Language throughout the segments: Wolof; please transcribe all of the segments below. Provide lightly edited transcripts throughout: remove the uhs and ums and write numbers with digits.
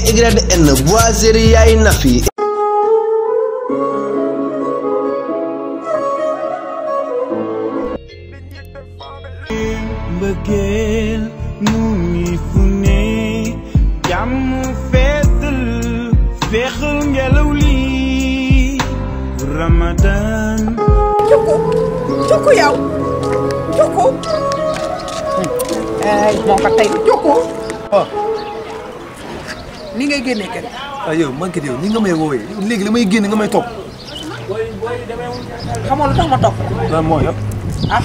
YN Boiserie Yaay Nafi. mbëggeel mu ngi fu ne jàmm feetal feexal ngelaw li Ramadan. Cuku yow Cuku ay moo ko tey Cuku ni ngay génnee kër yow man kat yow ni nga may woowee léegi la may génn nga may topp. xamoo lu tax ma topp lan moo yow.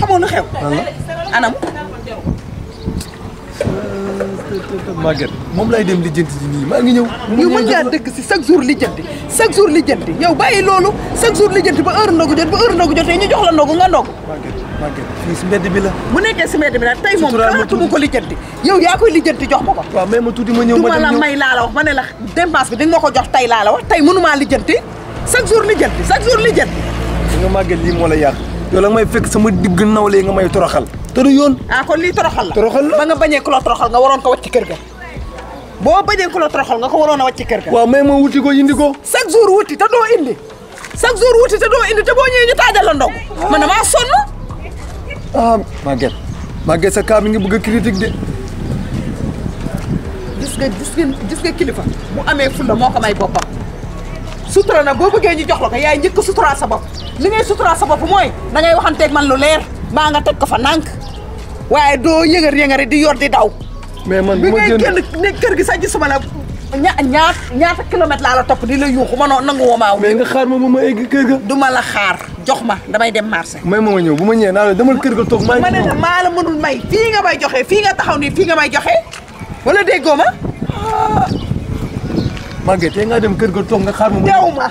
xamoo lu xew anam Maguette moom lay dem lijjanti ji nii maa ngi ñëw. yow mën ngaa dëkk si chaque jour lijjanti yow bàyyi loolu chaque jour lijjanti ba heure ndogu jotee ñu jox la ndogu nga ndogu. Maguette fii si mbedd bi la. bu nekkee si mbedd bi nag tey moom xalaatuma ko lijjanti yow yaa koy lijjanti jox ma ko. waaw mais ma tuuti ma ñëw ma dem la may laa la wax ma ne la dépense bi di nga ma ko jox tey laa la wax tey mënumaa lijjanti chaque jour lijjanti. nga Maguette lii moo la yàq yow la may fekk sama digg nawle nga may toroxal. te du yoon. kon lii toroxal la. toroxal la ba nga bañee ku la toroxal nga waroon ko wàcc ci kër ga. boo bañee ku la toroxal nga ko waroon a wàcc ci kër ga. waaw mais ma wuti ko indi ko. chaque jour wuti te doo indi. te boo ñëwee ñu taajal la ndog. man damaa sonn. Maguette sa cas mi ngi bëgg a critique de. gis nga kilifa bu amee fulla moo ko may boppam. sutura na boo bëggee ñu jox la ko yaay njëkk a sutura sa bopp li ngay sutura sa bopp mooy da ngay waxanteeg man lu leer baa nga teg ko fa nànk waaye doo yëngari di yor di daw. mais man bi ngay génn kër gi sax gisuma la ñaata kilomètre laa la topp di la yuuxu ma nangu woo maaw. mais nga xaar ma ma egg kër ga. du ma la xaar jox ma damay dem marché. may ma ñëw bu ma ñëwee naa la demal kër ga toog. ma ne la maa la mënul may fii nga may joxe fii nga taxaw nii fii nga may joxe wala déggoo ma. Maguette tey nga dem kër ga toog nga xaar ma. dew ma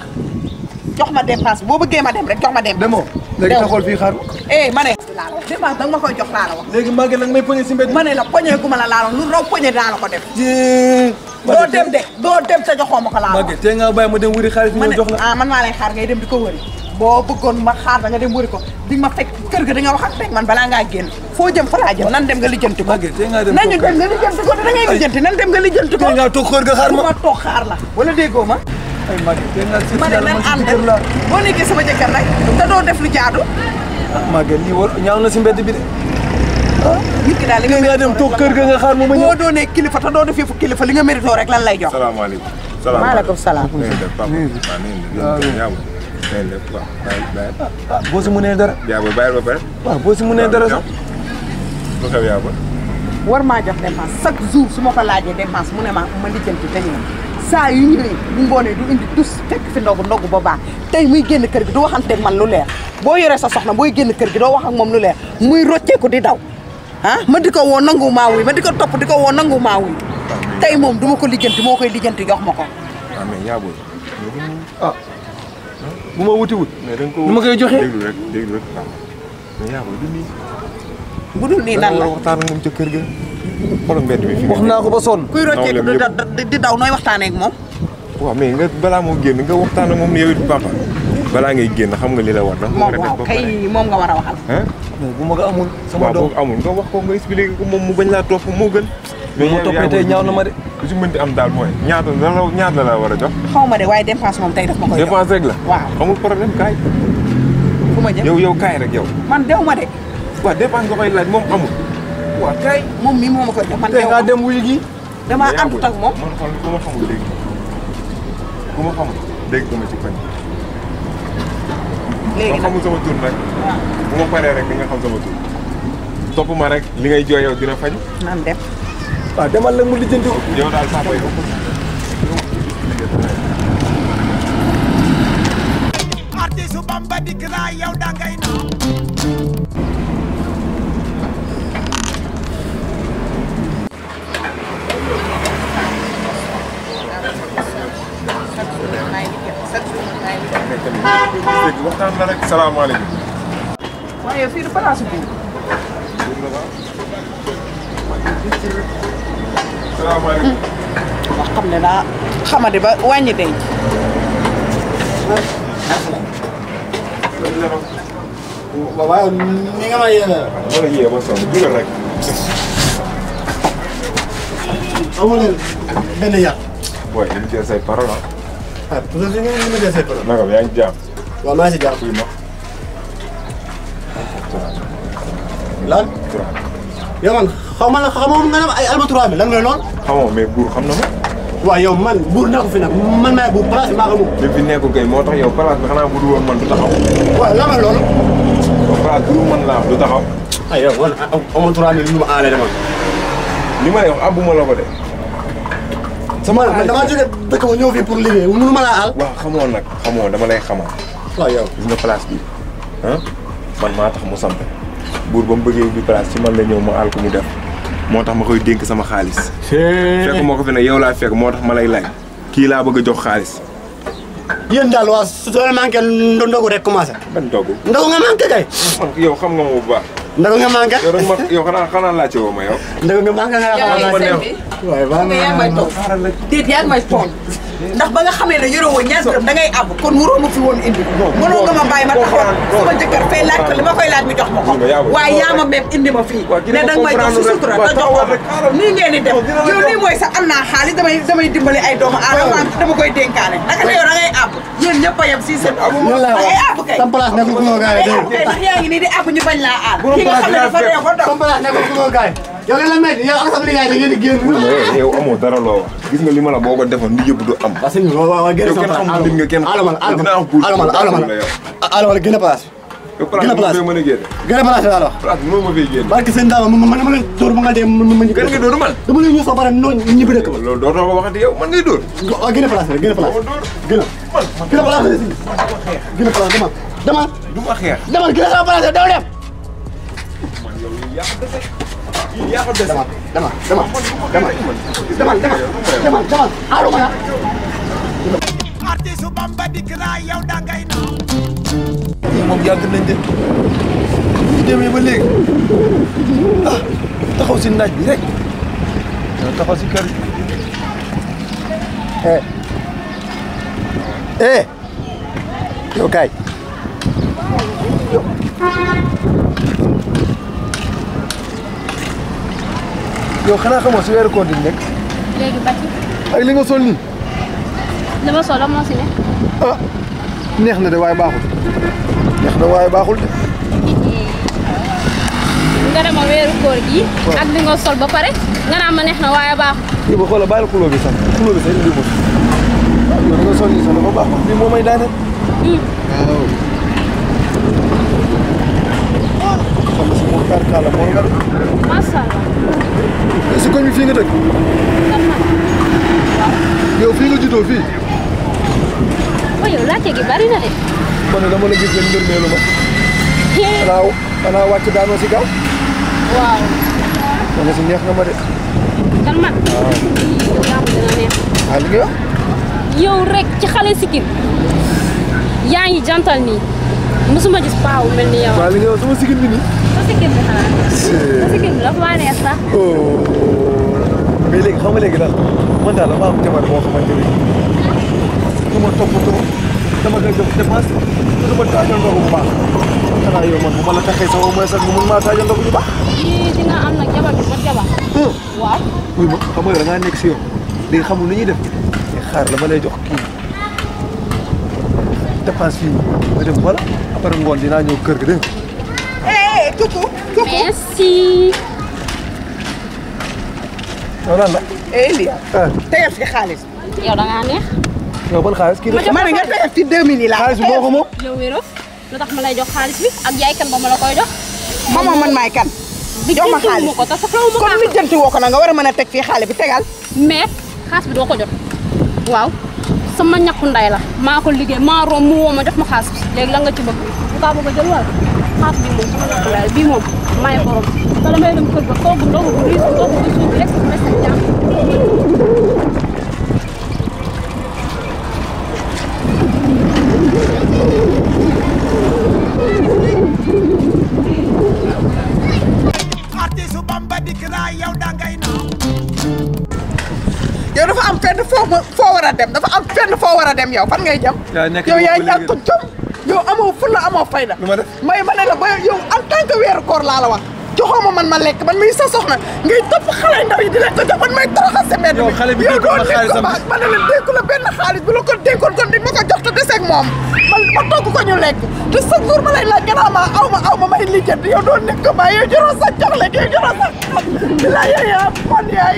jox ma dépense boo bëggee ma dem rek jox ma dépense. demoo léegi taxawal fii xaar ma. ma ne. dépense danga ma koy jox laa la wax. léegi Maguette nag may poñe si mbedd. ma ne la poñe gu ma la laaloon lu raw poñe daa la ko def. doo dem te joxoo ma ko laa la wax. Maguette tey nga bàyyi ma dem wëri xaalis ñu jox la. man maa lay xaar ngay dem di ko wëri. boo bëggoon ma xaar da nga dem wëri ko di ma fekk kër ga di nga wax ak rek man balaa ngaa génn foo jëm fa laa jëm nan dem nga lijjanti ko. Maguette tey nga dem nañu dem nga lijjanti ko da ngay lijjanti nan dem nga lijjanti ko. tey nga toog kër ga xaar ma ma toog xaar la wala déggoo ma. ay Maguette tey nga seet ma ne nan ànd boo nekkee sama jëkkër nag te doo def lu jaadu. Maguette lii war ñaaw na si mbedd bi de. nit ki daal li nga dem toog kër ga nga xaar ma ñëw. boo doonee kilifa te doo def yëfu kilifa li nga mérito rek lan lay jox. salaamaaleykum. maaleykum salaam. boo si mënee dara. yaa ba bàyyil ba pare. waaw boo si mënee dara sax. lu xew yaa ba. war maa jox dépense chaque jour su ma ko laajee dépense mu ne ma lijjanti te ñëw saa yu ñëwee bu ngoonee du indi tus fekk fi ndogu ba baax tey muy génn kër gi du waxanteeg man lu leer boo yoree sa soxna booy génn kër gi doo wax ak moom lu leer muy rocceeku di daw ma di ko woo nangu maaw yi ma di ko topp di ko woo nangu maaw yi tey moom du ma ko lijjanti moo koy lijjanti jox ma ko. mais yaa booy. bu ma wuti wut. mais da nga ko nu ma koy joxee déglu rek mais yaa booy du nii. bu dul nii nan la waxtaan ak moom ca kër ga. xoolal mbedd mi wax naa ko ba sonn. kuy rocceeku di daw nooy waxtaanee ak moom. waaw mais nga balaa moo génn nga waxtaan ak moom yow it papa. balaa ngay génn xam nga li la war na. moom waaw kay moom nga war a waxal. mais bu ma ko amul. sama doom waaw boo amul nga wax ko nga expliqué ko moom mu bañ laa topp moo gën. mais mu toppee tey ñaaw na ma de. lu si mën di am daal mooy ñaata la war a jox. xaw ma de waaye dépense moom tey daf ma koy jox. dépense rek la. waaw amul problème kaay. fu ma jëm yow kaay rek yow. man dew ma de. waaw dépense nga koy laaj moom amul. waaw kaay. moom mii moo ma koy jox man dew ma nga dem wuyu gi. damaa àndut ak moom. man xool ku ma xamul léegi ku ma xamul dégg dama ci koñ. léegi nag xamul sama tur nag. bu ma paree rek di nga xam sama tur. topp ma rek li ngay jooy yow dina faj. nan dem. waaw demal la mu lijjanti ko. yow daal saa koy artiste Bamba dikk naa yow da ngay naaw. waxtaan la rek salaamaaleykum. waaye fii du place bi. salaamaaleykum. wax xam ne daa xamadi ba wàññi denc. waaw ni nga ma yéene. wala yéen ma sonn dugal rek. amu leen benn yàq. booy limité say parole ah pour que nga limité say parole. naka yaa ngi jàmm. waaw maa ngi si jàmm. kuy ma. lan. yow man xamoo nga ne ay alma 3000 lan nga lool. xamoo mais buur xam na ma. waaw yow man buur naa ko fi nag man maay buur place bi maa ko moom. li fi nekkul kay moo tax yow place bi xanaa bu dul woon man du taxaw. waaw lan la loolu. place bu dul man laa du taxaw. ah yow man amoon 3000 lu ma aale dama. li ma lay wax abuma la ko de. sama man damaa jóge dëkk ba ñëw fii pour liggéey mënu ma laa aal. waaw xamoo nag xamoo dama lay xamal. waaw yow. gis nga place bi ah man maa tax mu sampe buur ba mu bëggee bi place ci man la ñëw ma aal ko mu def moo tax ma koy dénk sama xaalis. fekk moo ko fi ne yow laa fekk moo tax ma lay laaj kii laa bëgg a jox xaalis. yéen daal waa soo leen manqué ndogu rek commencé. ban ndogu. ndogu nga manqué kay. man yow xam nga ma bu baax. ndogu nga manqué. yow rek ma yow xanaa laajte woo ma yow. ndogu nga manqué nga yaa ngi sëñ bi. waaye baax na yaa ngi may toog déet yaa ngi may toog ndax ba nga xamee ne yoroo woon ñaar dërëm da ngay àbb kon waroo ma fi woon indi. mënoo nga ma bàyyi ma taxaw sama jëkkër fay laaj ko li ma koy laaj mi jox ma ko. waaye yaa ma meeb indi ma fii. ne danga may jox si sutura te jox ko nii ngeen di def yow nii mooy sax am naa xaalis damay dimbali ay doomu aadama dama koy dénkaane naka ne yow da ngay àbb yéen ñëpp a yem si seen. da ngay àbb kay. tam place nekkul ku ma gaay dégg kay ndax yaa ngi nii di àbb ñu bañ laa aal. ki nga xam ne dafa réew ba dox. tam place nekkul ku ma gaay yow leen la métti yow ak sama liggéey da ngeen di génn. yow amoo dara loo wax gis nga li ma la boo ko defoon li yëpp du am. waaw sëñ bi waaw génn sama place kenn nga kenn alama génn place. génn place mën a génn. génn place laa la wax. place bi moom ma fay génn. barke sëñ Dama man dama leen dóor ba nga dee ma ñibbi. kan nga dóor man. dama leen ñëw soo pare noonu ñibbi dëkk ba. loolu dootoo ko waxati yow man ngay dóor. waaw génn place la génn place. génn place la si. génn place dama. du ma xeex. dama génn sama place daw dem. man yow yaa ko dese. yaa ko dese. dama aluma la. artiste Bamba dikk naa yow dangay naaw. moom yàgg nañ de ñu demee ba léegi ah taxaw si naaj bi rek taxaw si kër yow kaay. yow xanaa xamoo si weeru koor di nekk léegi bàcc ak li nga sol nii li ma solo moo si ne. ah neex na de waaye baaxul neex na waaye baaxul de. nga dema weeru koor gi ak li nga sol ba pare nga naan ma neex na waaye baaxul. yow ba xoolal bàyyi la xuloo bi sax indi ko yow da nga sol nii sax dafa baax bii moo may daaneel. waaw. xam nga si moom kàr kàlla moo nga def. macha allah. si koñ bi fii nga dëkk. yow fii nga juddoo fii. waaw yow laajte gi bari na de. ma ne dama la gis ngeen ndërmeelu ma. xanaa wàcc daanoo si kaw. waaw. ma ne si neex nga ma de. kan man. waaw. yow yaa ma dina neex. ah li nga wax. yow rek ci xale sikkin yaa ngi jantal nii mosuma gis paaw mel ni yow. waaw li nga wax sama sikkin bi nii. sa sikkin bi xanaa. sa sikkin bi dafa maa neex sax. mais léegi xam nga léegi lan man daal dama am jabar boo xamante ne dama toppatoo dama koy jox dépense dama taajal ndogu bu baax xanaa yow man bu ma la taxee sama mooy sax mu mun maa taajal ndogu bu baax. yii dina am nag jabar bi ba jabar. waaw. oui ma xam nga da ngaa nekk si yoon léegi xamul lu ñuy def mais xaar la ma lay jox kii dépense fii nga dem voilà après ngoon dinaa ñëw kër ga dégg nga. Tuku. merci. yow lan la. Elia. tegal fi xaalis. yow da ngaa neex. yow ban xaalis kii de. ma ne nga tegal fi 2000 yi laa. xaalis bi moo ko moom. yow wérof lu tax ma lay jox xaalis bi ak yaay kan ba ma la koy jox. xamoo man maay kan. jox ma xaalis ko te soxlawu ma kon lijjanti woo ko nag nga war a mën a teg fii xaalis bi tegal. mais xaalis bi doo ko jot waaw sama ñàkku nday la maa ko liggéey maa romb mu woo ma jox ma xaalis bi léegi la nga ci bëgg bu kaa bëgg a jël wala xaalis bi moom sama ñàkku nday la bii moom maay borom te damay dem kër ga togg ndogu bu riis ndogu bu suuf rek sa sa jàmm. artiste Bamba dikk naa yow dangay naaw. yow dafa am fenn foo war a dem dafa am fenn foo war a dem yow fan ngay jëm. yow yaa ñàkk ko jom yow amoo fulla amoo fayda. lu ma def may ma ne la ba yow en tant que weeru koor laa la wax joxoo ma man ma lekk man mii sa soxna ngay topp xale ndaw yi di leen ko jox man may toroxal sa mbedd yow xale bi yow dénk ma xaalisam ma ne leen dénku la benn xaalis bu la ko dénkoon kon di ma ko jox te deseeg moom ma togg ko ñu lekk te chaque jour ma lay laaj gannaaw ma aw ma may lijjanti yow doon nekk ko yow joroo sax jox lekk yow joroo sax la yaa man yaay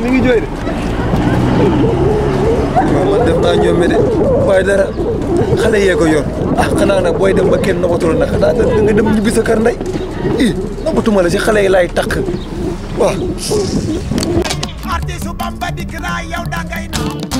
mi ngi jooy de waaw man def naa ñoom de waaye dara xale yee ko yor ah xanaa nag booy dem ba kenn nobatula nag xanaa da nga dem ñibbi sa kër ndey i nobatuma la si xale yi laay takk waaw artiste Bamba dikk naa yow dangay naaw